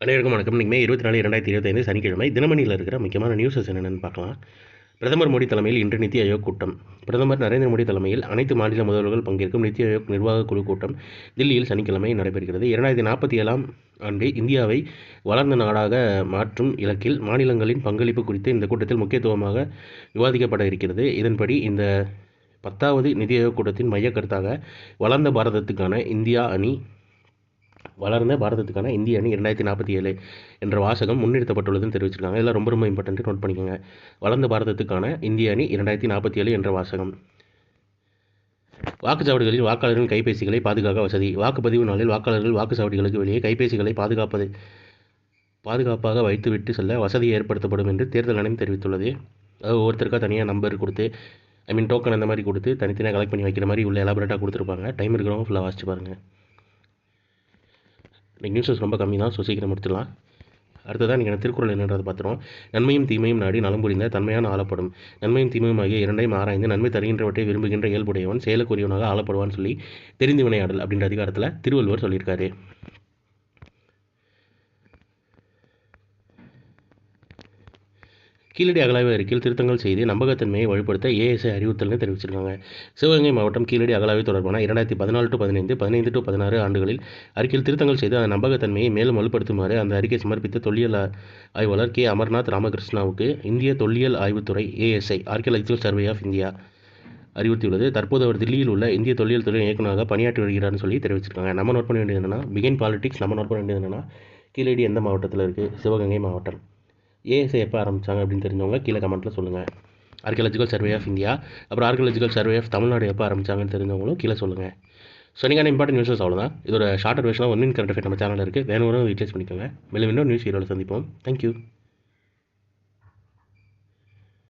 அனைவருக்கும் வணக்கம். இன்றைக்கி மே 24, 2025 சனிக்கிழமை. தினமணியில் இருக்கிற முக்கியமான நியூஸஸ் என்னென்னு பார்க்கலாம். பிரதமர் மோடி தலைமையில் இன்று நித்தி ஆயோக் கூட்டம். பிரதமர் நரேந்திர மோடி தலைமையில் அனைத்து மாநில முதல்வர்கள் பங்கேற்கும் நித்தி ஆயோக் நிர்வாக குழு கூட்டம் தில்லியில் சனிக்கிழமை நடைபெறுகிறது. 2047ஆம் ஆண்டு இந்தியாவை வளர்ந்த நாடாக மாற்றும் இலக்கில் மாநிலங்களின் பங்களிப்பு குறித்து இந்த கூட்டத்தில் முக்கியத்துவமாக விவாதிக்கப்பட இருக்கிறது. இதன்படி இந்த 10வது நிதி ஆயோக் கூட்டத்தின் மைய கருத்தாக வளர்ந்த பாரதத்துக்கான இந்திய அணி 2047 என்ற வாசகம் முன்னிறுத்தப்பட்டுள்ளதுன்னு தெரிவிச்சிருக்காங்க. இதெல்லாம் ரொம்ப இம்பார்ட்டன்ட், நோட் பண்ணிக்கோங்க. வளர்ந்த பாரதத்துக்கான இந்திய அணி 2047 என்ற வாசகம். வாக்குச்சாவடிகளில் வாக்காளர்களின் கைபேசிகளை பாதுகாக்க வசதி. வாக்குப்பதிவு நாளில் வாக்காளர்கள் வாக்குச்சாவடிகளுக்கு வெளியே கைபேசிகளை பாதுகாப்பாக வைத்துவிட்டு செல்ல வசதி ஏற்படுத்தப்படும் என்று தேர்தல் ஆணையம் தெரிவித்துள்ளது. அதாவது ஒவ்வொருத்தருக்காக தனியாக நம்பர் கொடுத்து, டோக்கன் அந்த மாதிரி கொடுத்து தனித்தனியாக கலெக்ட் பண்ணி வைக்கிற மாதிரி உள்ள எலாபரேட்டாக கொடுத்துருப்பாங்க. டைம் இருக்கிறவங்க ஃபுல்லாக வாசிச்சு பாருங்கள். இன்றைக்கி நியூஸஸ் ரொம்ப கம்மி தான், ஸோ சீக்கிரம் முடிச்சிடலாம். அடுத்ததான் நீங்கள் திருக்குறள் என்னன்றதை பார்த்துருவோம். நன்மையும் தீமையும் நாடி நலம் புரிந்த தன்மையான ஆளப்படும். நன்மையும் தீமையும் ஆகிய இரண்டையும் ஆராய்ந்து நன்மை தருகின்றவற்றை விரும்புகின்ற இயல்புடையவன் செயலுக்குரியவனாக ஆளப்படுவான்னு சொல்லி தெரிந்து வினையாடல் அப்படின்ற அதிகாரத்தில் திருவள்ளுவர் சொல்லியிருக்காரு. கீழடி அகழாய்வு அறிக்கையில் திருத்தங்கள் செய்து நம்பகத்தன்மையை வலுப்படுத்த ஏஎஸ்ஐ அறிவுறுத்தல்னு தெரிவிச்சிருக்காங்க. சிவகங்கை மாவட்டம் கீழடி அகழாய்வு தொடர்பான 2014-15, 15-16 ஆண்டுகளில் அறிக்கையில் திருத்தங்கள் செய்து அந்த நம்பகத்தன்மையை மேலும் வலுப்படுத்துமாறு அந்த அறிக்கை சமர்ப்பித்த தொல்லியல் ஆய்வாளர் கே. அமர்நாத் ராமகிருஷ்ணாவுக்கு இந்திய தொல்லியல் ஆய்வுத்துறை ASI archaeological survey of India அறிவுறுத்தியுள்ளது. தற்போது அவர் தில்லியில் உள்ள இந்திய தொல்லியல் துறை இயக்குநராக பணியாற்றி வருகிறார்னு சொல்லி தெரிவிச்சிருக்காங்க. நம்ம நோட் பண்ண வேண்டியது என்னென்னா, பிகின் பாலிடிக்ஸ் நம்ம நோட் பண்ண வேண்டியது என்னென்னா, கீழடி எந்த மாவட்டத்தில் இருக்குது? சிவகங்கை மாவட்டம். ஏஎஸ்ஐ எப்போ ஆரம்பித்தாங்க அப்படின்னு தெரிஞ்சவங்க கீழே கமெண்ட்டில் சொல்லுங்கள். ஆர்கியாலஜிக்கல் சர்வே ஆஃப் இந்தியா, அப்புறம் ஆர்கியாலஜிக்கல் சர்வே ஆஃப் தமிழ்நாடு எப்போ ஆரம்பித்தாங்கன்னு தெரிஞ்சவங்களும் கீழே சொல்லுங்கள். ஸோ நீங்கள் இம்பார்ட்டன்ட் நியூஸஸ் அவ்வளோதான். இதோட ஷார்ட்டர் வெர்ஷனாக 1 மினிட் கரண்ட் அஃபேர் நம்ம சேனலில் இருக்குது. வேணும் ரீப்ளேஸ் பண்ணிக்கோங்க. மேலும் இன்னொரு நியூஸ் ஹீரோவில் சந்திப்போம். தேங்க்யூ.